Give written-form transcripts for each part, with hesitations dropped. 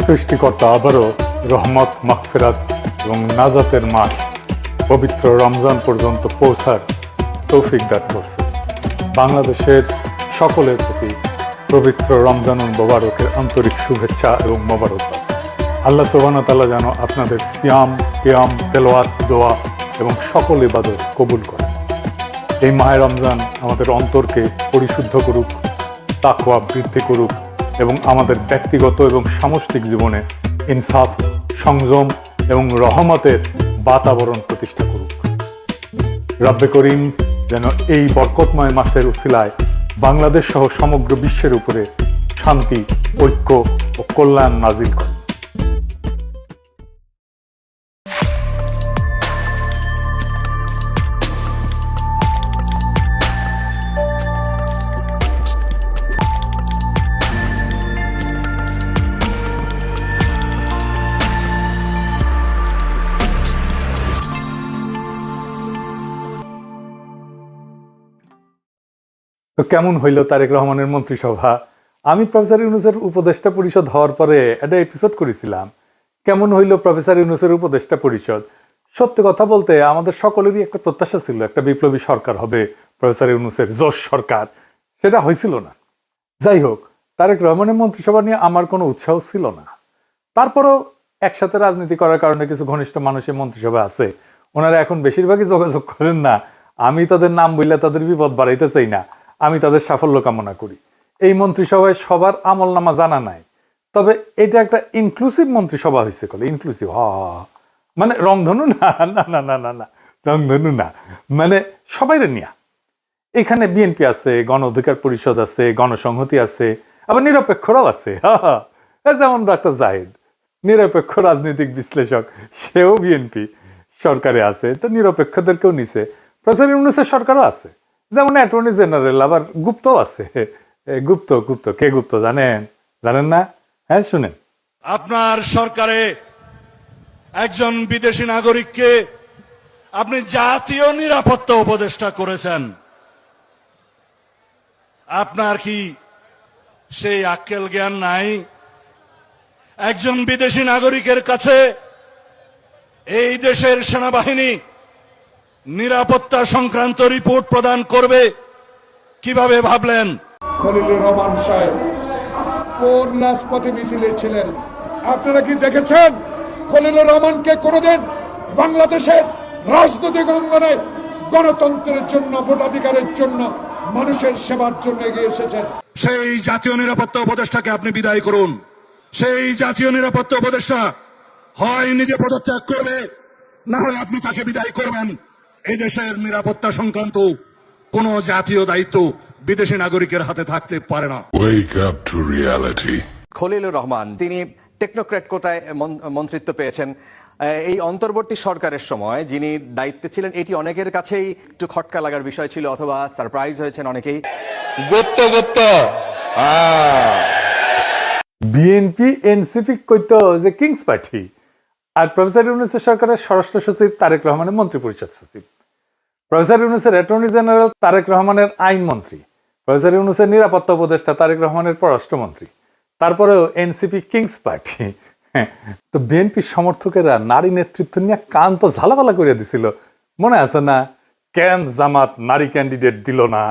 সৃষ্টিকর্তা আবারও রহমত, মাগফিরাত এবং নাজাতের মাস পবিত্র রমজান পর্যন্ত পৌঁছার তৌফিক দান করছে। বাংলাদেশের সকলের প্রতি পবিত্র রমজানুল মোবারকের আন্তরিক শুভেচ্ছা এবং মোবারকবাদ। আল্লাহ সুবহানাহু ওয়া তাআলা যেন আপনাদের সিয়াম, কিয়াম, তেলাওয়াত, দোয়া এবং সকল ইবাদত কবুল করেন। এই মাহে রমজান আমাদের অন্তরকে পরিশুদ্ধ করুক, তাকওয়া বৃদ্ধি করুক এবং আমাদের ব্যক্তিগত এবং সামষ্টিক জীবনে ইনসাফ, সংযম এবং রহমতের বাতাবরণ প্রতিষ্ঠা করুক। রব্বে করিম যেন এই বরকতময় মাসের উসিলায় বাংলাদেশ সহ সমগ্র বিশ্বের উপরে শান্তি, ঐক্য ও কল্যাণ নাজিল করেন। তো কেমন হইল তারেক রহমানের মন্ত্রিসভা? আমি প্রফেসর ইউনূসের উপদেষ্টা পরিষদ হওয়ার পরে একটা এপিসোড করেছিলাম, কেমন হইল প্রফেসর ইউনূসের উপদেষ্টা পরিষদ। সত্যি কথা বলতে আমাদের সকলেরই একটা প্রত্যাশা ছিল, একটা বিপ্লবী সরকার হবে, প্রফেসর ইউনূসের জোশ সরকার। সেটা হয়েছিল না। যাই হোক, তারেক রহমানের মন্ত্রিসভা নিয়ে আমার কোনো উৎসাহ ছিল না। তারপরেও একসাথে রাজনীতি করার কারণে কিছু ঘনিষ্ঠ মানুষের মন্ত্রিসভা আছে, ওনারা এখন বেশিরভাগই যোগাযোগ করেন না। আমি তাদের নাম বললে তাদের বিপদ বাড়াইতে চাই না, আমি তাদের সাফল্য কামনা করি। এই মন্ত্রিসভায় সবার আমল নামা জানা নাই, তবে এটা একটা ইনক্লুসিভ মন্ত্রিসভা হয়েছে। ইনক্লুসিভ মানে রংধনু না, না না না না না রংধনু না, মানে সবাই নিয়া। এখানে বিএনপি আছে, গণ অধিকার পরিষদ আছে, গণসংহতি আছে, আবার নিরপেক্ষরাও আছে। যেমন ডক্টর জাহিদ নিরপেক্ষ রাজনৈতিক বিশ্লেষক, সেও বিএনপি সরকারে আছে, তো নিরপেক্ষদেরকেও নিছে। প্রফেসর ইউনূসের সরকারও আছে, যেমন অ্যাটর্নি জেনারেল, আবার গুপ্তও আছে। গুপ্ত গুপ্ত কে গুপ্ত জানেন? জানেন না? হ্যাঁ, শুনেন। আপনার সরকারে একজন বিদেশি নাগরিককে আপনি জাতীয় নিরাপত্তা উপদেষ্টা করেছেন। আপনার কি সেই আক্কেল জ্ঞান নাই? একজন বিদেশি নাগরিকের কাছে এই দেশের সেনাবাহিনী নিরাপত্তা সংক্রান্ত রিপোর্ট প্রদান করবে কিভাবে ভাবলেন? খলিলুর রহমান সাহেব কোন রাজপথে মিছিলে ছিলেন? আপনারা কি দেখেছেন খলিলুর রহমানকে কোনোদিন বাংলাদেশের রাজনৈতিক অঙ্গনে গণতন্ত্রের জন্য, ভোটাধিকারের জন্য, মানুষের সেবার জন্য এগিয়ে এসেছেন? সেই জাতীয় নিরাপত্তা উপদেষ্টাকে আপনি বিদায় করুন। সেই জাতীয় নিরাপত্তা উপদেষ্টা হয় নিজে পদত্যাগ করবে, না হয় আপনি তাকে বিদায় করবেন। এই দেশের নিরাপত্তা সংক্রান্ত কোন জাতীয় দায়িত্ব বিদেশি নাগরিকের হাতে থাকতে পারে না। Wake up to reality. Khalilur Rahman তিনি টেকনোক্র্যাট কোটায় মন্ত্রিত্ব পেয়েছেন। এই অন্তর্বর্তী সরকারের সময় যিনি দায়িত্বে ছিলেন, এটি অনেকের কাছেই একটু খটকা লাগার বিষয় ছিল, অথবা সারপ্রাইজ হয়েছেন অনেকেই। বিএনপি এনসিপি কইতো যে কিংস পার্টি, আর প্রফেসর ইউনূসের সরকারের স্বরাষ্ট্র সচিব তারেক রহমানের মন্ত্রী পরিষদ সচিব, প্রফেসর ইউনূসের অ্যাটর্নি জেনারেল তারেক রহমানের আইন মন্ত্রী, প্রফেসর ইউনূসের নিরাপত্তা উপদেষ্টা তারেক রহমানের পররাষ্ট্রমন্ত্রী, তারপরেও এনসিপি কিংস পার্টি। তো বিএনপির সমর্থকেরা নারী নেতৃত্ব নিয়ে কান তো ঝালাপালা করে দিছিল, মনে আছে না? কেন জামাত নারী ক্যান্ডিডেট দিল না,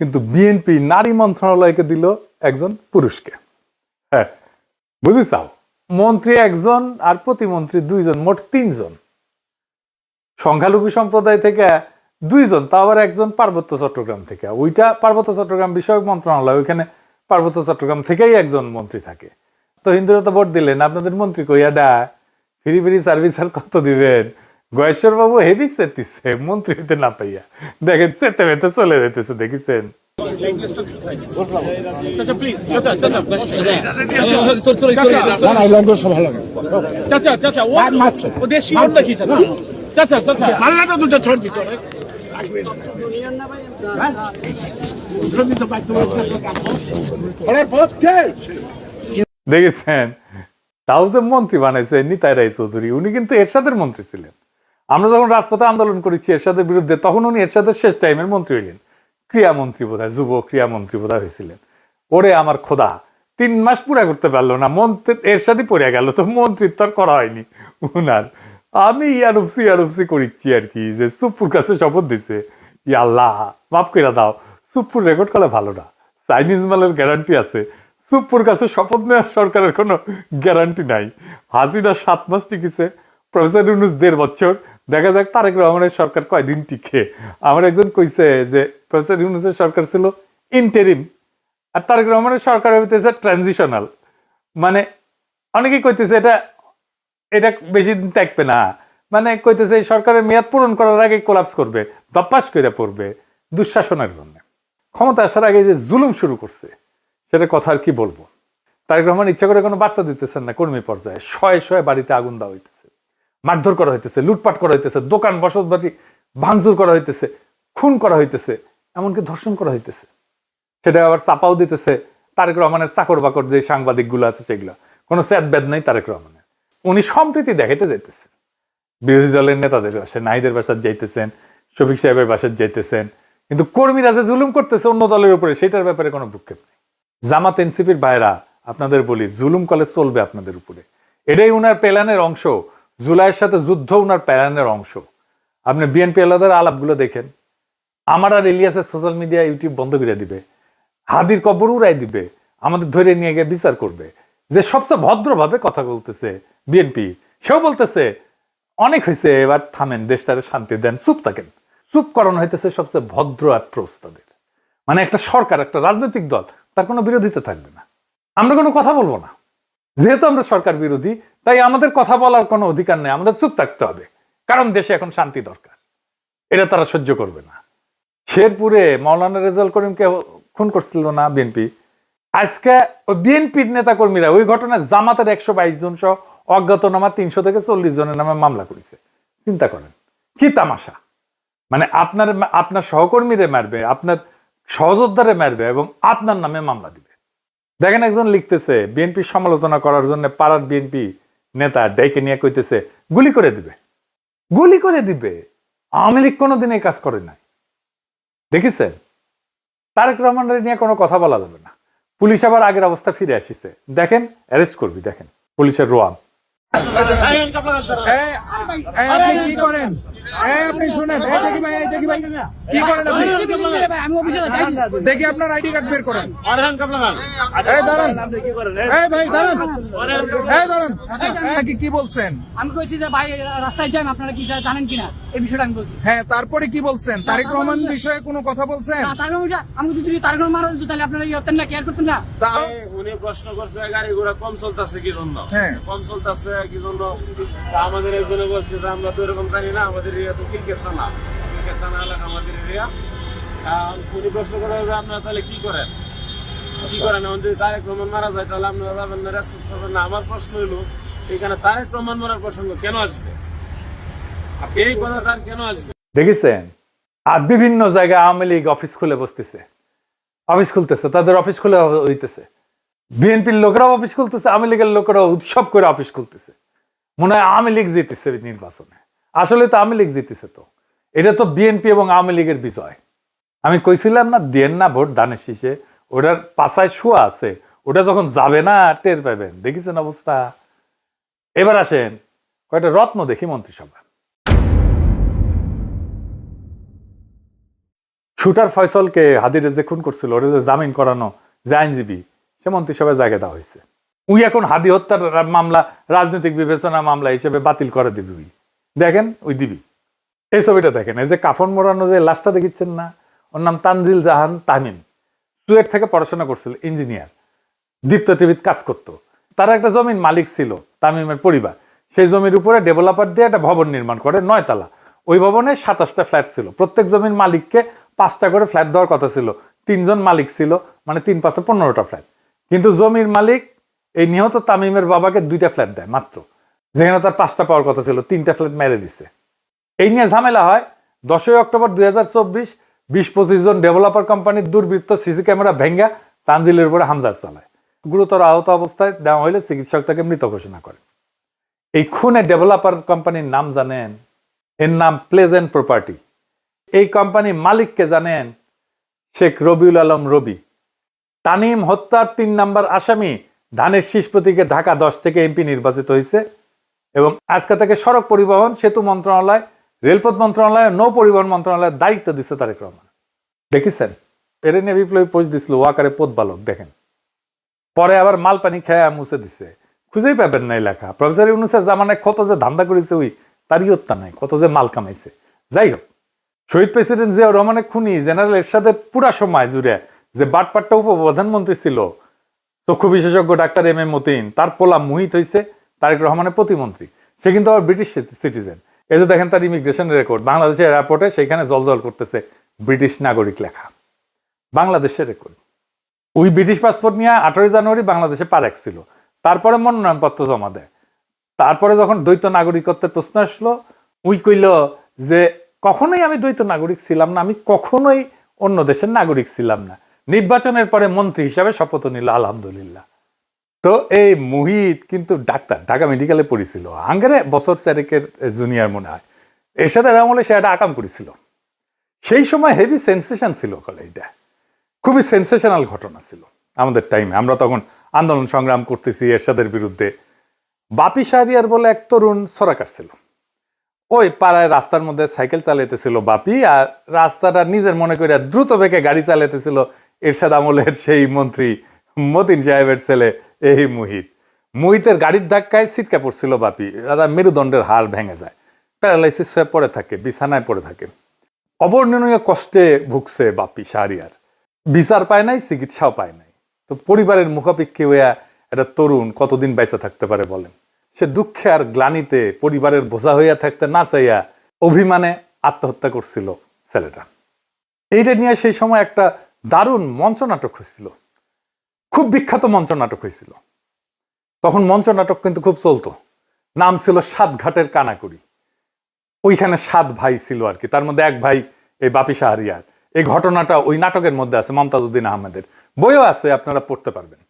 কিন্তু বিএনপি নারী মন্ত্রণালয়কে দিল একজন পুরুষকে। হ্যাঁ, বুঝেছাও, মন্ত্রী একজন আর প্রতিমন্ত্রী দুইজন, মোট তিনজন। সংখ্যালঘু সম্প্রদায় থেকে দুইজন, তা আবার একজন পার্বত্য চট্টগ্রাম থেকে। ওইটা পার্বত্য চট্টগ্রাম বিষয়ক মন্ত্রণালয়, ওইখানে পার্বত্য চট্টগ্রাম থেকেই একজন মন্ত্রী থাকে। তো হিন্দুরা তো ভোট দিলেন, আপনাদের মন্ত্রী কইয়া ডা ফ্রি ফ্রি সার্ভিস আর কত দিবেন? গয়েশ্বর বাবু হেভি চেতিছে মন্ত্রী হইতে না পাইয়া, দেখেন চেতে মেতে চলে যেতেছে, দেখেছেন? দেখেছেন? তাও যে মন্ত্রী বানাইছে নিতাই রায় চৌধুরী, উনি কিন্তু এরশাদের মন্ত্রী ছিলেন। আমরা যখন রাজপথে আন্দোলন করেছি এরশাদের বিরুদ্ধে, তখন উনি এরশাদের শেষ টাইমের মন্ত্রী হইলেন, ক্রিয়ামন্ত্রী বোধহয়, যুব ক্রিয়ামন্ত্রী বোধহয় হয়েছিলেন। ওরে আমার খোদা, 3 মাস পুরা করতে পারলো না, মন্ত্রী এর সাথে পড়ে গেল, তো মন্ত্রিত্ব আর করা হয়নি উনার। আমি ইয়ারুপসি করিচ্ছি আর কি, যে সুপ্পুর কাছে শপথ দিছে, ইয়া আল্লাহ মাফ করে দাও, সুপ্পুর রেকর্ড করা ভালো না, চাইনিজ মালের গ্যারান্টি আছে, সুপ্পুর কাছে শপথ নেওয়ার সরকারের কোনো গ্যারান্টি নাই। হাসিনা 7 মাস টিকেছে, প্রফেসর ইউনূস 1.5 বছর, দেখা যাক তারেক রহমানের সরকার কয়দিন টিকে। আমার একজন কইছে যে প্রফেসর ইউনূসের সরকার ছিল ইন্টারিম, আর তারেক রহমানের সরকার হইতেছে ট্রানজিশনাল। মানে অনেকেই কইতেছে এটা বেশি দিন থাকবে না, মানে কইতেছে এই সরকারের মেয়াদ পূরণ করার আগে কোলাপস করবে, দপ্পাস করে পড়বে দুঃশাসনের জন্য। ক্ষমতা আসার আগে যে জুলুম শুরু করছে সেটা কথা আর কি বলবো। তারেক রহমান ইচ্ছা করে কোনো বার্তা দিতেছেন না, কর্মী পর্যায়ে শয়ে শয়ে বাড়িতে আগুন দেওয়া হইতেছে, মারধর করা হইতেছে, লুটপাট করা হইতেছে, দোকান বসত বাড়ি ভাঙচুর করা হইতেছে, খুন করা হইতেছে, এমনকি ধর্ষণ করা হইতেছে। সেটা আবার চাপাও দিতেছে তারেক রহমানের চাকর বাকর যে সাংবাদিক গুলো আছে সেগুলো, কোনো স্যাদ ব্যাদ নেই তারেক রহমানের। উনি সম্প্রীতি দেখাইতে যাইতেছেন, বিরোধী দলের নেতাদের বাসায়, নাহিদের বাসায় যাইতেছেন, শফিক সাহেবের বাসায় যাইতেছেন, কিন্তু কর্মীরা যে জুলুম করতেছে অন্য দলের উপরে সেটার ব্যাপারে কোনো ভ্রুক্ষেপ নেই। জামাত এনসিপির ভাইরা আপনাদের বলি, জুলুম কলে চলবে আপনাদের উপরে, এটাই উনার প্ল্যানের অংশ। জুলাইয়ের সাথে যুদ্ধ উনার প্ল্যানের অংশ। আপনি বিএনপি আলাদার আলাপগুলো দেখেন, আমার আর ইলিয়াসের সোশ্যাল মিডিয়া ইউটিউব বন্ধ করে দিবে, হাদির কবর উড়াই দিবে, আমাদের ধরে নিয়ে গিয়ে বিচার করবে। যে সবচেয়ে ভদ্রভাবে কথা বলতেছে বিএনপি, সেও বলতেছে অনেক হয়েছে, এবার থামেন, দেশটারে শান্তি দেন, চুপ থাকেন। চুপ করানো হইতেছে সবচেয়ে ভদ্র অ্যাপ্রোচ তাদের। মানে একটা সরকার, একটা রাজনৈতিক দল, তার কোনো বিরোধিতা থাকবে না, আমরা কোনো কথা বলবো না। যেহেতু আমরা সরকার বিরোধী, তাই আমাদের কথা বলার কোনো অধিকার নেই, আমাদের চুপ থাকতে হবে, কারণ দেশে এখন শান্তি দরকার। এটা তারা সহ্য করবে না। শেরপুরে মাওলানা রেজাউল করিমকে খুন করছিল না বিএনপি, আজকে ওই বিএনপির নেতা কর্মীরা ওই ঘটনায় জামাতের 122 জন সহ অজ্ঞাতনামা 300 থেকে 40 জনের নামে মামলা করেছে। চিন্তা করেন কি তামাশা। মানে আপনার সহকর্মীরে মারবে, আপনার সহযোদ্ধারে মারবে এবং আপনার নামে মামলা দিবে। দেখেন একজন লিখতেছে বিএনপির সমালোচনা করার জন্য পাড়ার বিএনপি নেতা ডেকে নিয়ে কইতেছে গুলি করে দিবে, গুলি করে দিবে। আওয়ামী লীগ কোনোদিন এই কাজ করে নাই, দেখেছেন? তারেক রহমানের নিয়ে কোনো কথা বলা যাবে না। পুলিশ আবার আগের অবস্থা ফিরে আসিছে, দেখেন অ্যারেস্ট করবি, দেখেন পুলিশের রোয়াব। আপনি কি করেন? আপনি শুনেন, দেখি ভাই কি করেন আপনি? দেখি আপনার আইডি কার্ড বের করেন। কি বলছেন? আমি কইছি যে ভাই রাস্তায় যাই, আপনারা কি জানেন কিনা এই বিষয়টা আমি বলছি। হ্যাঁ, তারপরে কি বলছেন? তারেক রহমান বিষয়ে কোনো কথা বলছেন? আমি যদি তারেক রহমান মারা যেত তাহলে আপনারা ইয়ে হতেন না, কেয়ার করতেন না। উনি প্রশ্ন করছে গাড়ি ঘোড়া কম চলতেছে কি জন্য, কম চলতেছে কি জন্য। আমাদের একজনে বলছে যে আমরা তো এরকম জানি না, আমাদের এরিয়া তো ক্রিকেট থানা এলাকা আমাদের এরিয়া। উনি প্রশ্ন করে যে আপনারা তাহলে কি করেন, কি করেন? এখন যদি তারেক রহমান মারা যায় তাহলে আপনারা যাবেন না, রেসপন্স করবেন না। আমার প্রশ্ন হইলো এখানে তারেক রহমান মারার প্রসঙ্গ কেন আসবে? এই কথা তার কেন আসবে? দেখেছেন? আর বিভিন্ন জায়গায় আওয়ামী লীগ অফিস খুলে বসতেছে, অফিস খুলতেছে, তাদের অফিস খুলে হইতেছে। বিএনপির লোকেরাও অফিস খুলতেছে, আওয়ামী লীগের লোকেরাও উৎসব করে অফিস খুলতেছে। মনে হয় আওয়ামী লীগ জিতেছে নির্বাচনে, আসলে তো আওয়ামী লীগ জিতেছে। তো এটা তো বিএনপি এবং আওয়ামী লীগের বিজয়। আমি কইছিলাম না, দেন না ভোট দানের শীষে, ওটার পাছায় শুয়া আছে, ওটা যখন যাবে না টের পাবেন। দেখেছেন অবস্থা? এবার আসেন কয়টা রত্ন দেখি মন্ত্রিসভা। শুটার ফয়সলকে হাদিরে যে খুন করছিল, ওটা যে জামিন করানো যে আইনজীবী, সে মন্ত্রিসভায় জায়গা দেওয়া হয়েছে। উই এখন হাদি হত্যার মামলা রাজনৈতিক বিবেচনা মামলা হিসেবে বাতিল করে দিবি। উই দেখেন, ওই দিবি। এই ছবিটা দেখেন, এই যে কাফন মোড়ানো যে লাশটা দেখিচ্ছেন না, ওর নাম তানজিল জাহান তামিম। চুয়েট থেকে পড়াশোনা করছিল, ইঞ্জিনিয়ার, দীপ্ত টিভিতে কাজ করতো। তার একটা জমির মালিক ছিল তামিমের পরিবার, সেই জমির উপরে ডেভেলপার দিয়ে একটা ভবন নির্মাণ করে 9 তলা। ওই ভবনে 27টা ফ্ল্যাট ছিল, প্রত্যেক জমির মালিককে 5টা করে ফ্ল্যাট দেওয়ার কথা ছিল। 3 জন মালিক ছিল, মানে 3 5 15টা ফ্ল্যাট। কিন্তু জমির মালিক এই নিহত তামিমের বাবাকে 2টা ফ্ল্যাট দেয় মাত্র, যেখানে তার 5টা পাওয়ার কথা ছিল, 3টা ফ্ল্যাট মেরে দিচ্ছে। এই নিয়ে ঝামেলা হয়। 10 অক্টোবর 2024 20-25 জন ডেভেলপার কোম্পানির দুর্বৃত্ত সিসি ক্যামেরা ভেঙ্গা তানজিলের উপরে হামলা চালায়। গুরুতর আহত অবস্থায় দেওয়া হলে চিকিৎসক তাকে মৃত ঘোষণা করে। এই খুনে ডেভেলপার কোম্পানির নাম জানেন? এর নাম প্লেজেন্ট প্রপার্টি। এই কোম্পানির মালিককে জানেন? শেখ রবিউল আলম রবি। তানিম হত্যার 3 নাম্বার আসামি ধানের শীষ প্রতীকে ঢাকা 10 থেকে এমপি নির্বাচিত হয়েছে এবং আজকে থেকে সড়ক পরিবহন সেতু মন্ত্রণালয়, রেলপথ মন্ত্রণালয়, নৌ পরিবহন মন্ত্রণালয়ের দায়িত্ব দিচ্ছে তারেক রহমান। দেখেছেন, এর নিয়ে বিপ্লবী পোস্ট দিছিল ওয়াকারে পথ বালক, দেখেন। পরে আবার মাল পানি খেয়ে মুছে দিছে, খুঁজেই পাবেন নাই লেখা। প্রফেসর ইউনূসের জামানায় কত যে ধান্দা করেছে ওই তারই হত্যা নাই, কত যে মাল কামাইছে। যাই হোক, শহীদ প্রেসিডেন্ট জিয়াউর রহমানের খুনি জেনারেল এরশাদের পুরা সময় জুড়ে যে বাটপাট্টা উপপ্রধানমন্ত্রী ছিল চক্ষু বিশেষজ্ঞ ডাক্তার এম এ মতিন, তার পোলা মুহিত হয়েছে তারেক রহমানের প্রতিমন্ত্রী। সে কিন্তু আবার ব্রিটিশ সিটিজেন। এই যে দেখেন তার ইমিগ্রেশন রেকর্ড, বাংলাদেশের এয়ারপোর্টে সেখানে জলজল করতেছে ব্রিটিশ নাগরিক লেখা, বাংলাদেশের রেকর্ড। ওই ব্রিটিশ পাসপোর্ট নিয়ে 18 জানুয়ারি বাংলাদেশে পা রাখছিল, তারপরে মনোনয়নপত্র জমা দেয়। তারপরে যখন দ্বৈত নাগরিকত্বের প্রশ্ন আসলো, উই কইল যে কখনোই আমি দ্বৈত নাগরিক ছিলাম না, আমি কখনোই অন্য দেশের নাগরিক ছিলাম না। নির্বাচনের পরে মন্ত্রী হিসাবে শপথ নিল, আলহামদুলিল্লাহ। তো এই মুহিত কিন্তু ডাক্তার, ঢাকা মেডিকেলে পড়েছিল, আঙ্গারে বছর 4 জুনিয়র মনে হয়। এরশাদের আমলে সে একটা আকাম করেছিল, সেই সময় হেভি সেন্সেশন ছিল। এটা খুবই সেন্সেশনাল ঘটনা ছিল আমাদের টাইমে, আমরা তখন আন্দোলন সংগ্রাম করতেছি এরশাদের বিরুদ্ধে। বাপি শাহরিয়ার বলে এক তরুণ ছড়া কাটছিল, ওই পাড়ায় রাস্তার মধ্যে সাইকেল চালাইতেছিল বাপি, আর রাস্তাটা নিজের মনে করে দ্রুত বেগে গাড়ি চালাইতেছিল এরশাদ আমলের সেই মন্ত্রী মতিন সাহেবের ছেলে এই মুহিতের গাড়ির ধাক্কায় ছিটকা পড়ছিল বাপি, মেরুদণ্ডের হাড় ভেঙে যায়, প্যারালাইসিস হয়ে পড়ে থাকে, বিছানায় পড়ে থাকে। অবর্ণনীয় কষ্টে ভুগছে বাপি শাহরিয়ার, বিচার পায় নাই, চিকিৎসাও পায় নাই। তো পরিবারের মুখাপেক্ষী হইয়া একটা তরুণ কতদিন বেঁচে থাকতে পারে বলেন? সে দুঃখে আর গ্লানিতে পরিবারের বোঝা হইয়া থাকতে না চাইয়া অভিমানে আত্মহত্যা করছিল ছেলেটা। এইটা নিয়ে সেই সময় একটা দারুণ মঞ্চনাটক হয়েছিল, খুব বিখ্যাত মঞ্চনাটক হয়েছিল। তখন মঞ্চনাটক কিন্তু খুব চলতো, নাম ছিল 7 ঘাটের কানাকুড়ি। ওইখানে 7 ভাই ছিল আর কি, তার মধ্যে এক ভাই এই বাপি শাহরিয়ার। এই ঘটনাটা ওই নাটকের মধ্যে আছে, মমতাজউদ্দিন আহমেদের বইও আছে, আপনারা পড়তে পারবেন।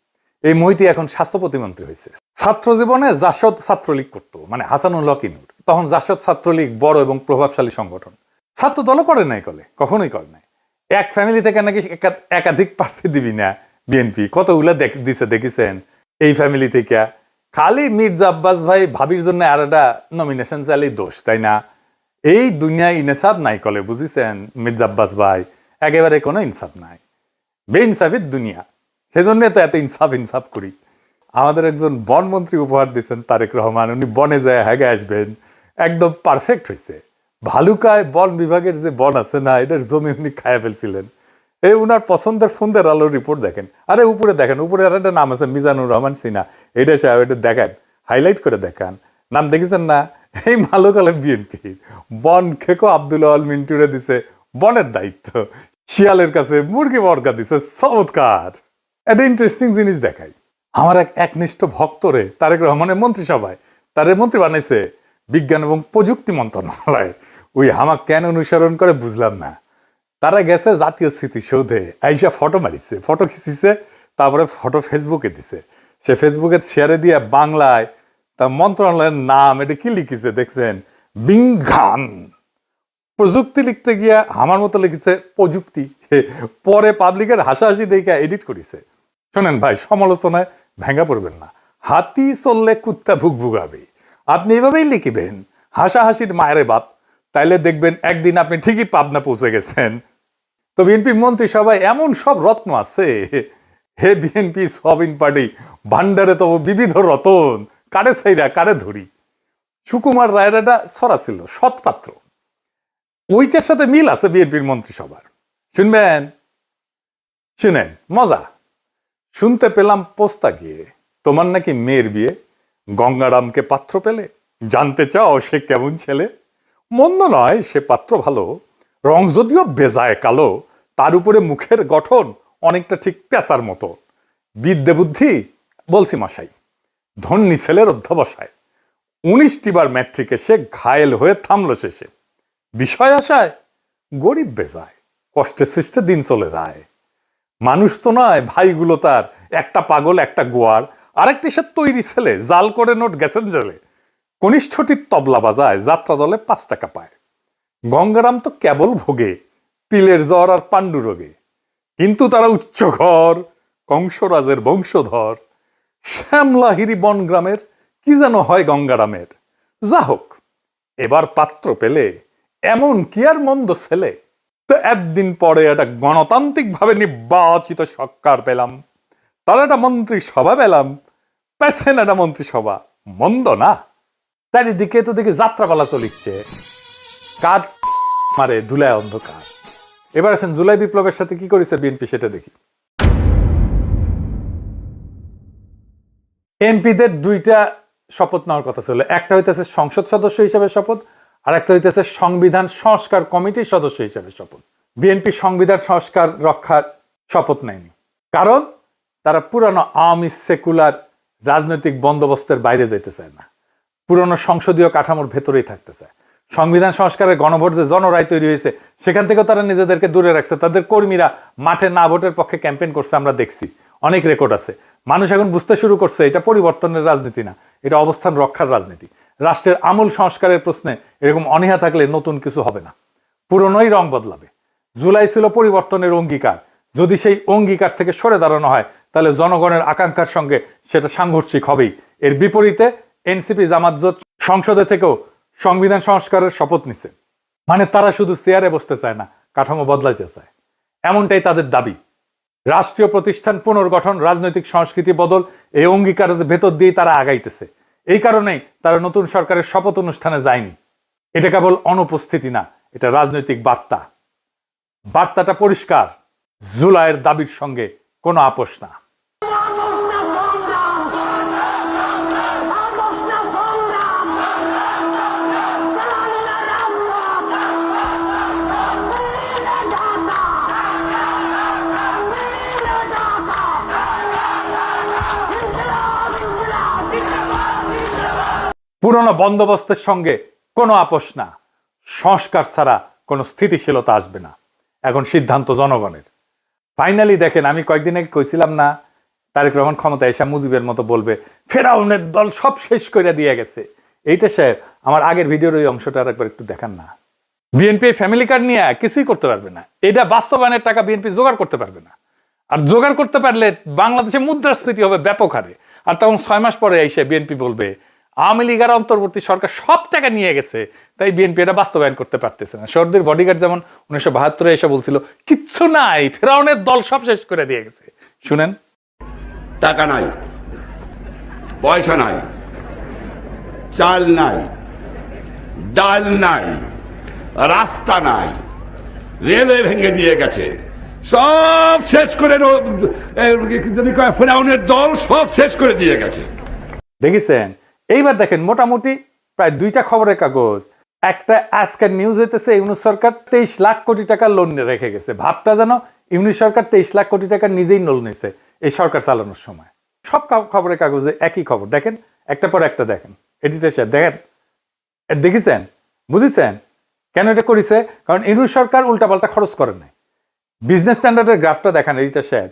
এই মহিতি এখন স্বাস্থ্য প্রতিমন্ত্রী হয়েছে। ছাত্র জীবনে জাসদ ছাত্রলীগ করতো, মানে হাসানুল হক ইনুর। তখন জাসদ ছাত্রলীগ বড় এবং প্রভাবশালী সংগঠন, ছাত্র দলও করে নাই, কখনোই করে নাই। এক ফ্যামিলি থেকে নাকি একাধিক প্রার্থী দিবি না বিএনপি, কতগুলা দিছে দেখেছেন এই ফ্যামিলি থেকে। খালি মির্জা আব্বাস ভাই ভাবির জন্য আর একটা নমিনেশন চাইলেই দোষ, তাই না? এই দুনিয়ায় ইনসাফ নাই কলে, বুঝিছেন মির্জা আব্বাস ভাই? একেবারে কোনো ইনসাফ নাই, বেইনসাফের দুনিয়া। সেজন্য তো এত ইনসাফ করি। আমাদের একজন বনমন্ত্রী উপহার দিচ্ছেন তারেক রহমান, উনি বনে যায় হেগে আসবেন, একদম পারফেক্ট হয়েছে। ভালুকায় বন বিভাগের যে বন আছে না, এটার জমি উনি খায়া ফেলছিলেন। এই উনার পছন্দের ফোনদের আলোর রিপোর্ট দেখেন, আরে উপরে দেখেন, উপরে আর একটা নাম আছে মিজানুর রহমান সিনহা, এটা সাহেব, এটা দেখেন, হাইলাইট করে দেখান, নাম দেখেছেন না? এই মালুকালের বিএনপি বন খেকো আব্দুল আল মিন্টুরে দিছে বনের দায়িত্ব, শিয়ালের কাছে মুরগি বর্গা দিছে। চমৎকার একটা ইন্টারেস্টিং জিনিস দেখাই। আমার এক একনিষ্ঠ ভক্তরে তারেক রহমানের মন্ত্রিসভায় তারে মন্ত্রী বানাইছে বিজ্ঞান এবং প্রযুক্তি মন্ত্রণালয়। ওই হামাক কেন অনুসরণ করে বুঝলাম না। তারা গেছে জাতীয় স্মৃতিসৌধে, আইসা ফটো মারিছে, ফটো খিচিছে, তারপরে ফটো ফেসবুকে দিছে। সে ফেসবুকে শেয়ারে দিয়ে বাংলায় তার মন্ত্রণালয়ের নাম এটা কি লিখেছে দেখছেন? বিজ্ঞান প্রযুক্তি লিখতে গিয়া আমার মতো লিখেছে প্রযুক্তি। পরে পাবলিকের হাসাহাসি দেখে এডিট করেছে। শোনেন ভাই, সমালোচনায় ভেঙা পড়বেন না। হাতি চললে কুত্তা ভুক ভুগাবে, আপনি এভাবেই লিখিবেন হাসাহাসির মায়ের বাপ, তাইলে দেখবেন একদিন আপনি ঠিকই পাবনা পৌঁছে গেছেন। তো বিএনপি মন্ত্রী সবাই এমন সব রত্ন আছে, হে বিএনপি সোয়াবিন পার্টি ভান্ডারে তব বিবিধ রতন, কারে ছাইরা কারে ধরি। সুকুমার রায়ের একটা ছড়া ছিল সৎপাত্র, ওইটার সাথে মিল আছে বিএনপির মন্ত্রিসভার। শুনবেন? শুনেন, মজা। শুনতে পেলাম পোস্তা গিয়ে তোমার নাকি মেয়ের বিয়ে, গঙ্গারামকে পাত্র পেলে, জানতে চাও সে কেমন ছেলে? মন্দ নয় সে পাত্র ভালো, রং যদিও বেজায় কালো, তার উপরে মুখের গঠন অনেকটা ঠিক পেঁচার মতো। বিদ্যে বুদ্ধি বলছি মশাই, ধন্যী ছেলের অধ্যবসায়। 19টি বার ম্যাট্রিকে সে ঘায়েল হয়ে থামলো শেষে। বিষয় আশায় গরিব বেজায়, কষ্টে সৃষ্টে দিন চলে যায়। মানুষ তো নয় ভাইগুলো তার, একটা পাগল একটা গোয়ার, আরেকটি সে তৈরি ছেলে, জাল করে নোট গেছেন জেলে। কনিষ্ঠটির তবলা বাজায়, যাত্রা দলে 5 টাকা পায়। গঙ্গারাম তো কেবল ভোগে পিলের জ্বর আর পাণ্ডু রোগে, কিন্তু তারা উচ্চ ঘর কংসরাজের বংশধর, শ্যামলাহিরি বনগ্রামের কি যেন হয় গঙ্গারামের। যা হোক, এবার পাত্র পেলে এমন কি আর মন্দ ছেলে। তো একদিন পরে একটা গণতান্ত্রিক ভাবে নির্বাচিত সরকার পেলাম, তার একটা মন্ত্রিসভা পেলাম, পেছেন একটা মন্ত্রিসভা, মন্দ না। চারিদিকে তো দেখি যাত্রাপালা চলিচ্ছে, কাজ মারে ধুলায় অন্ধকার। এবার আসেন জুলাই বিপ্লবের সাথে কি করেছে বিএনপি সেটা দেখি। এমপিদের দুইটা শপথ নেওয়ার কথা ছিল, একটা হইতেছে সংসদ সদস্য হিসেবে শপথ, আর একটা হইতেছে সংবিধান সংস্কার কমিটির সদস্য হিসেবে শপথ। বিএনপি সংবিধান সংস্কার রক্ষার শপথ নেয়নি, কারণ তারা পুরানো আওয়ামী সেকুলার রাজনৈতিক বন্দোবস্তের বাইরে যেতে চায় না, পুরনো সংসদীয় কাঠামোর ভেতরেই থাকতে চায়। সংবিধান সংস্কারের গণভোট যে জনরায় তৈরি হয়েছে সেখান থেকেও তারা নিজেদেরকে দূরে রাখছে। তাদের কর্মীরা মাঠে না ভোটের পক্ষে ক্যাম্পেইন করছে, আমরা দেখছি, অনেক রেকর্ড আছে। মানুষ এখন বুঝতে শুরু করছে এটা পরিবর্তনের রাজনীতি না, এটা অবস্থান রক্ষার রাজনীতি। রাষ্ট্রের আমূল সংস্কারের প্রশ্নে এরকম অনীহা থাকলে নতুন কিছু হবে না, পুরনোই রং বদলাবে। জুলাই ছিল পরিবর্তনের অঙ্গীকার, যদি সেই অঙ্গীকার থেকে সরে দাঁড়ানো হয় তাহলে জনগণের আকাঙ্ক্ষার সঙ্গে সেটা সাংঘর্ষিক হবেই। এর বিপরীতে এনসিপি জামাত জোট সংসদে থেকেও সংবিধান সংস্কারের শপথ নিছে, মানে তারা শুধু চেয়ারে বসতে চায় না, কাঠামো বদলাইতে চায়, এমনটাই তাদের দাবি। রাষ্ট্রীয় প্রতিষ্ঠান পুনর্গঠন, রাজনৈতিক সংস্কৃতি বদল, এই অঙ্গীকারের ভেতর দিয়েই তারা আগাইতেছে। এই কারণেই তারা নতুন সরকারের শপথ অনুষ্ঠানে যায়নি। এটা কেবল অনুপস্থিতি না, এটা রাজনৈতিক বার্তা। বার্তাটা পরিষ্কার, জুলাইয়ের দাবির সঙ্গে কোনো আপোষ না। পুরনো বন্দোবস্তের সঙ্গে কোনো আপোষ না, সংস্কার ছাড়া কোনো স্থিতিশীলতা আসবে না। এখন সিদ্ধান্ত জনগণের। ফাইনালি দেখেন, আমি কয়েকদিন আগে কইছিলাম না তারেক রহমান ক্ষমতা এসে মুজিবের মতো বলবে ফেরাউনের দল সব শেষ করে দিয়ে গেছে। এইটা সাহেব আমার আগের ভিডিওর ওই অংশটা একবার একটু দেখান না। বিএনপি ফ্যামিলি কার্ড নিয়ে কিছুই করতে পারবে না, এটা বাস্তবায়নের টাকা বিএনপি জোগাড় করতে পারবে না। আর জোগাড় করতে পারলে বাংলাদেশে মুদ্রাস্ফীতি হবে ব্যাপক হারে। আর তখন 6 মাস পরে এসে বিএনপি বলবে আওয়ামী লীগের অন্তর্বর্তী সরকার সব টাকা নিয়ে গেছে, তাই বিএনপি এটা বাস্তবায়ন করতে পারতেছে না। সর্দির বডিগার্ড যেমন 1972 এসে বলছিল কিচ্ছু নাই, ফেরাউনের দল সব শেষ করে দিয়ে গেছে। শুনেন, টাকা নাই, পয়সা নাই, চাল নাই, ডাল নাই, রাস্তা নাই, রেলওয়ে ভেঙে দিয়ে গেছে, সব শেষ করে ফেরাউনের দল সব শেষ করে দিয়ে গেছে। দেখেছেন? এইবার দেখেন, মোটামুটি প্রায় 2টা খবরের কাগজ, একটা আজকের নিউজ হইতেছে ইউনূস সরকার 23 লাখ কোটি টাকা লোন রেখে গেছে। ভাবটা যেন ইউনূস সরকার 23 লাখ কোটি টাকা নিজেই লোন নিয়েছে এই সরকার চালানোর সময়। সব খবরের কাগজে একই খবর, দেখেন একটা পর একটা। দেখেন এডিটর সাহেব, দেখেন, দেখেছেন, বুঝেছেন কেন এটা করেছে? কারণ ইউনূস সরকার উল্টাপাল্টা খরচ করে নাই। বিজনেস স্ট্যান্ডার্ডের গ্রাফটা দেখেন এডিটর সাহেব,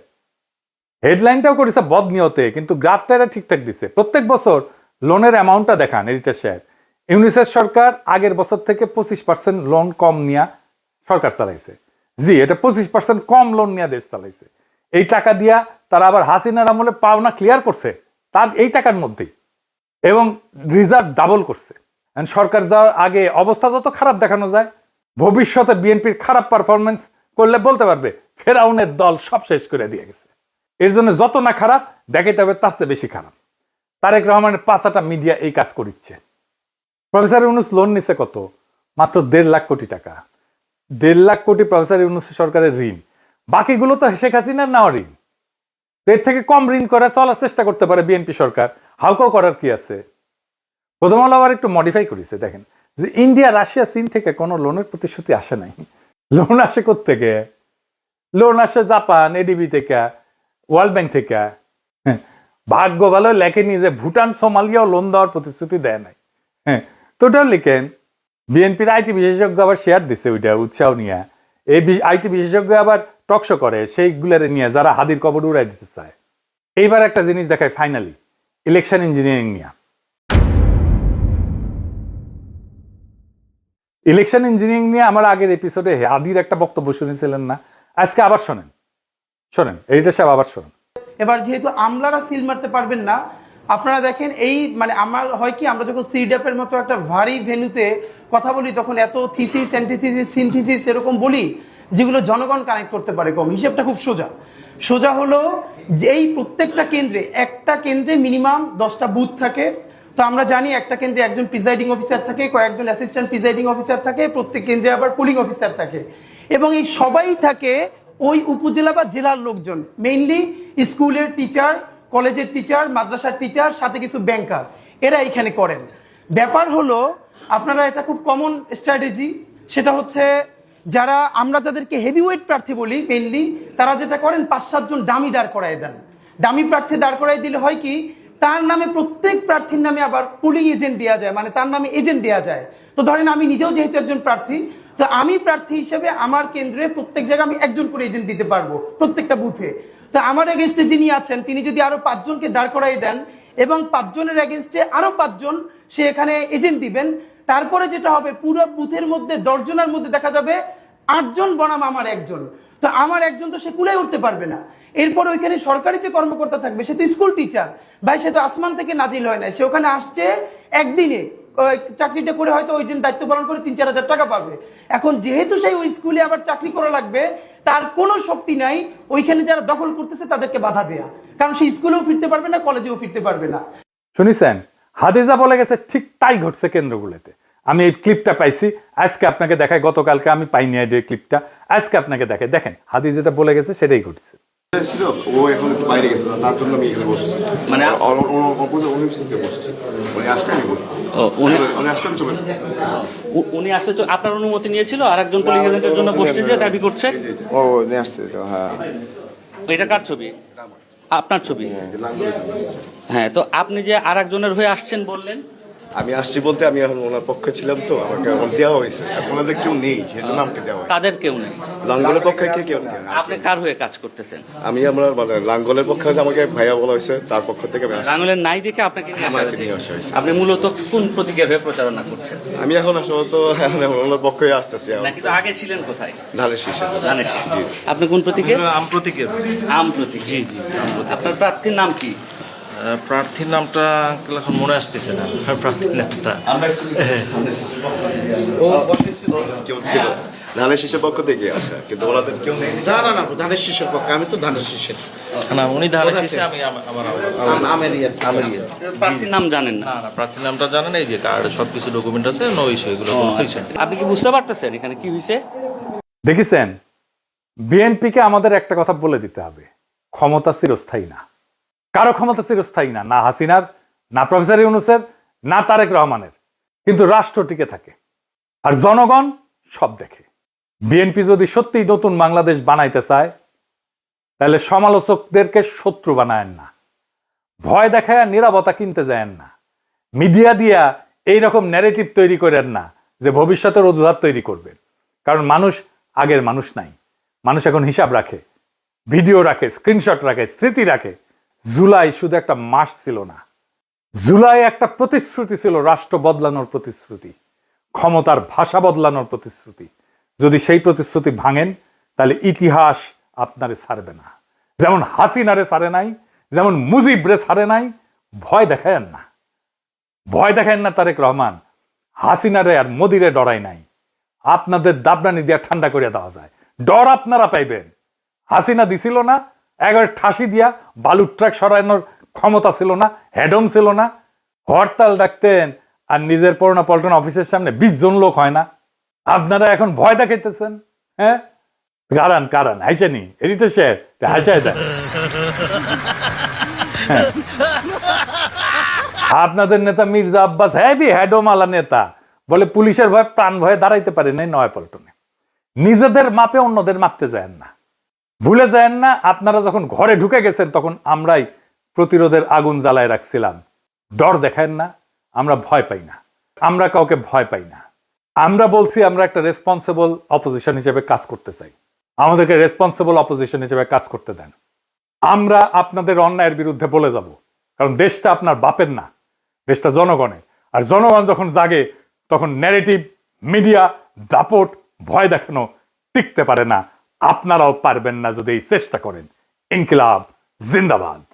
হেডলাইনটাও করেছে বদ নিয়তে, কিন্তু গ্রাফটা এরা ঠিকঠাক দিচ্ছে। প্রত্যেক বছর লোনের অ্যামাউন্টটা দেখান এডিটর সাহেব। ইউনিসেফ সরকার আগের বছর থেকে 25% লোন কম নিয়ে সরকার চালাইছে। জি, এটা 25% কম লোন নিয়ে দেশ চালাইছে। এই টাকা দিয়া তারা আবার হাসিনার আমলে পাওনা ক্লিয়ার করছে তার এই টাকার মধ্যেই, এবং রিজার্ভ ডাবল করছে। সরকার যাওয়ার আগে অবস্থা যত খারাপ দেখানো যায়, ভবিষ্যতে বিএনপির খারাপ পারফরমেন্স করলে বলতে পারবে ফেরাউনের দল সব শেষ করে দিয়ে গেছে। এর জন্য যত না খারাপ দেখাইতে হবে তার চেয়ে বেশি খারাপ। তারেক রহমানের 5টা মিডিয়া এই কাজ করিচ্ছে। প্রফেসর ইউনূস লোন নিছে কত? মাত্র 1.5 লাখ কোটি টাকা। 1.5 লাখ কোটি প্রফেসর ইউনূস সরকারের ঋণ, বাকিগুলো তো শেখ হাসিনার নেওয়া ঋণ। এর থেকে কম ঋণ করে চলার চেষ্টা করতে পারে বিএনপি সরকার, হাউকাও করার কি আছে? প্রথম আলো আবার একটু মডিফাই করেছে, দেখেন যে ইন্ডিয়া, রাশিয়া, চীন থেকে কোনো লোনের প্রতিশ্রুতি আসে নাই। লোন আসে কোত্থেকে? লোন আসে জাপান, এডিবি থেকে, ওয়ার্ল্ড ব্যাংক থেকে। ভাগ্য ভালো লেখেনি যে ভুটান, সোমালিয়াও লোন দেওয়ার প্রতিশ্রুতি দেয় নাই। তো ওটাও লিখেন। বিএনপির আইটি বিশেষজ্ঞ আবার শেয়ার দিচ্ছে ওইটা উৎসাহ নিয়ে। এই আইটি বিশেষজ্ঞ আবার টকশো করে সেইগুলারে নিয়ে যারা হাদির কবর উড়াই দিতে চায়। এইবার একটা জিনিস দেখায় ফাইনালি, ইলেকশন ইঞ্জিনিয়ারিং নিয়ে। ইলেকশন ইঞ্জিনিয়ারিং নিয়ে আমার আগের এপিসোডে হাদির একটা বক্তব্য শুনেছিলেন না? আজকে আবার শোনেন, শোনেন এডিটর সাহেব, আবার শোনেন। এবার যেহেতু আমলারা সিল মারতে পারবেন না, আপনারা দেখেন এই মানে আমার হয় কি, আমরা যখন সিডাপের মতো একটা ভারী ভেন্যুতে কথা বলি তখন এত থিসিস, অ্যান্টিথিসিস, সিনথিসিস এরকম বলি যেগুলো জনগণ কানেক্ট করতে পারে কম। হিসেবটা খুব সোজা হলো যে এই প্রত্যেকটা কেন্দ্রে, একটা কেন্দ্রে মিনিমাম 10টা বুথ থাকে। তো আমরা জানি একটা কেন্দ্রে একজন প্রিজাইডিং অফিসার থাকে, কয়েকজন অ্যাসিস্ট্যান্ট প্রিজাইডিং অফিসার থাকে, প্রত্যেক কেন্দ্রে আবার পুলিং অফিসার থাকে, এবং এই সবাই থাকে ওই উপজেলা বা জেলার লোকজন, মেইনলি স্কুলের টিচার, কলেজের টিচার, মাদ্রাসার টিচার, সাথে কিছু ব্যাংকার, এরা এখানে করেন। ব্যাপার হলো আপনারা এটা খুব কমন স্ট্র্যাটেজি, সেটা হচ্ছে যারা আমরা যাদেরকে হেভিওয়েট প্রার্থী বলি মেইনলি, তারা যেটা করেন 5-7 জন ডামি দাঁড় করায় দেন। ডামি প্রার্থী দাঁড় করাই দিলে হয় কি, তার নামে প্রত্যেক প্রার্থীর নামে আবার পুলিং এজেন্ট দেওয়া যায়, মানে তার নামে এজেন্ট দেওয়া যায়। তো ধরেন আমি নিজেও যেহেতু একজন প্রার্থী, তো আমি প্রার্থী হিসেবে আমার কেন্দ্রে প্রত্যেক জায়গায় আমি একজন করে এজেন্ট দিতে পারবো প্রত্যেকটা বুথে। তো আমার এগেনস্টে যিনি আছেন তিনি যদি আরো 5 জনকে দাঁড় করাই দেন এবং 5 জনের এগেনস্টে আরো 5 জন সে এখানে এজেন্ট দিবেন, তারপরে যেটা হবে পুরো বুথের মধ্যে 10 জনের মধ্যে দেখা যাবে 8 জন বনাম আমার একজন। তো আমার একজন তো সে কুলায় উঠতে পারবে না। এরপর ওইখানে সরকারি যে কর্মকর্তা থাকবে সে তো স্কুল টিচার ভাই, সে তো আসমান থেকে নাজিল হয় না, সে ওখানে আসছে একদিনে চাকরিটা করে হয়তো ওই দিন দায়িত্ব পালন করে 3-4 হাজার টাকা পাবে। এখন যেহেতু সেই ওই স্কুলে আবার চাকরি করা লাগবে, তার কোনো শক্তি নাই ওইখানে যারা দখল করতেছে তাদেরকে বাধা দেয়া, কারণ সে স্কুলেও ফিরতে পারবে না, কলেজেও ফিরতে পারবে না। শুনেছেন, হাদিজা বলে গেছে ঠিক তাই ঘটছে কেন্দ্রগুলোতে। আমি এই ক্লিপটা পাইছি, আজকে আপনাকে দেখাই, গতকালকে আমি পাইনি এই ক্লিপটা, আজকে আপনাকে দেখাই। দেখেন হাদিজা যেটা বলে গেছে সেটাই ঘটছে। ছিল ও এখন একটু বাইরে গেছে, তার জন্য আমি এখানে বসছি, মানে উনি আসতে আমি বসছি। উনি আসতে আমি চলে উনি আসতে আপনার অনুমতি নিয়েছিল আর একজন পুলিং এজেন্টের জন্য বসতে যে দাবি করছে। ও নিয়ে আসছে তো, হ্যাঁ। এটা কার ছবি? আপনার ছবি? হ্যাঁ, তো আপনি যে আর একজনের হয়ে আসছেন বললেন। আমি আসছি বলতে আমি এখন ওনার পক্ষে ছিলাম, তো আমাকে এখন দেওয়া হয়েছে, ওনাদের কেউ নেই সেজন্য আমাকে দেওয়া হয়েছে। তাদের কেউ নেই, লাঙ্গলের পক্ষে কেউ নেই। আপনি কার হয়ে কাজ করতেছেন? আমি আমরা মানে লাঙ্গলের পক্ষে আমাকে ভাইয়া বলা হয়েছে, তার পক্ষ থেকে লাঙ্গলের নাই দেখে আপনাকে নিয়ে আসা হয়েছে। আপনি মূলত কোন প্রতীকের হয়ে প্রচারণা করছেন? আমি এখন আসলে তো ওনার পক্ষে আসতেছি। কিন্তু আগে ছিলেন কোথায়? ধানের শীষে। ধানের শীষে। জি। আপনি কোন প্রতীকের? আম প্রতীকের। আম প্রতীক। জি জি। আপনার প্রার্থীর নাম কি? প্রার্থীর নামটা এখন মনে আসতেছে না, প্রার্থীর নামটা। কেউ ছিল ধানের শীষের পক্ষ থেকে আসা, কিন্তু ওনাদের কেউ নেই। না ধানের শীষের পক্ষে, আমি তো ধানের শীষের না, উনি ধানের শীষে, আমি আমার প্রার্থীর নাম জানেন না? না, প্রার্থীর নামটা জানেন, এই যে কার্ড সবকিছু ডকুমেন্ট আছে, নো ইস্যু এগুলো। আপনি কি বুঝতে পারতেছেন এখানে কি হয়েছে? দেখেছেন, বিএনপিকে আমাদের একটা কথা বলে দিতে হবে, ক্ষমতা চিরস্থায়ী না, কারো ক্ষমতা চিরস্থায়ী না, না হাসিনার, না প্রফেসর ইউনূসের, না তারেক রহমানের, কিন্তু রাষ্ট্র টিকে থাকে আর জনগণ সব দেখে। বিএনপি যদি সত্যিই নতুন বাংলাদেশ বানাইতে চায় তাহলে সমালোচকদেরকে শত্রু বানায়েন না, ভয় দেখায় নীরবতা কিনতে যায়েন না, মিডিয়া দিয়া এইরকম ন্যারেটিভ তৈরি করেন না যে ভবিষ্যতের অজুহাত তৈরি করবেন। কারণ মানুষ আগের মানুষ নাই, মানুষ এখন হিসাব রাখে, ভিডিও রাখে, স্ক্রিনশট রাখে, স্মৃতি রাখে। জুলাই শুধু একটা মাস ছিল না, জুলাই একটা প্রতিশ্রুতি ছিল, রাষ্ট্র বদলানোর প্রতিশ্রুতি, ক্ষমতার ভাষা বদলানোর প্রতিশ্রুতি। যদি সেই প্রতিশ্রুতি ভাঙেন তাহলে ইতিহাস আপনারে ছাড়বে না, যেমন হাসিনারে ছাড়ে নাই, যেমন মুজিবরে ছাড়ে নাই। ভয় দেখায়েন না, ভয় দেখায়েন না তারেক রহমান, হাসিনারে আর মোদিরে ডরাই নাই। আপনাদের দাবরানি দিয়া ঠান্ডা করে দেওয়া যায়, ডর আপনারা পাইবেন। হাসিনা দিছিল না, একবার ঠাসি দিয়া বালুর ট্রাক সরানোর ক্ষমতা ছিল না, হেডম ছিল না, হরতাল ডাকতেন আর নিজের পড়না পল্টন অফিসের সামনে 20 জন লোক হয় না। আপনারা এখন ভয় দেখাইতেছেন। হ্যাঁ, কারণ হাইসেনি এদিতে সে হাসায় দেয়। আপনাদের নেতা মির্জা আব্বাস হেভি হেডোমালা নেতা, বলে পুলিশের ভয় প্রাণ ভয়ে দাঁড়াইতে পারে নাই নয়াপল্টনে। নিজেদের মাপে অন্যদের মাপতে যায়েন না, ভুলে যায়েন না। আপনারা যখন ঘরে ঢুকে গেছেন তখন আমরাই প্রতিরোধের আগুন জ্বালায় রাখছিলাম। ডর দেখায়েন না, আমরা ভয় পাই না, আমরা কাউকে ভয় পাই না। আমরা বলছি আমরা একটা রেসপন্সিবল অপোজিশন হিসেবে কাজ করতে চাই, আমাদেরকে রেসপন্সিবল অপোজিশন হিসেবে কাজ করতে দেন। আমরা আপনাদের অন্যায়ের বিরুদ্ধে বলে যাব, কারণ দেশটা আপনার বাপের না, দেশটা জনগণের। আর জনগণ যখন জাগে তখন ন্যারেটিভ, মিডিয়া, দাপট, ভয় দেখানো টিকতে পারে না। আপনারাও পারবেন না যদি এই চেষ্টা করেন। ইনকিলাব জিন্দাবাদ।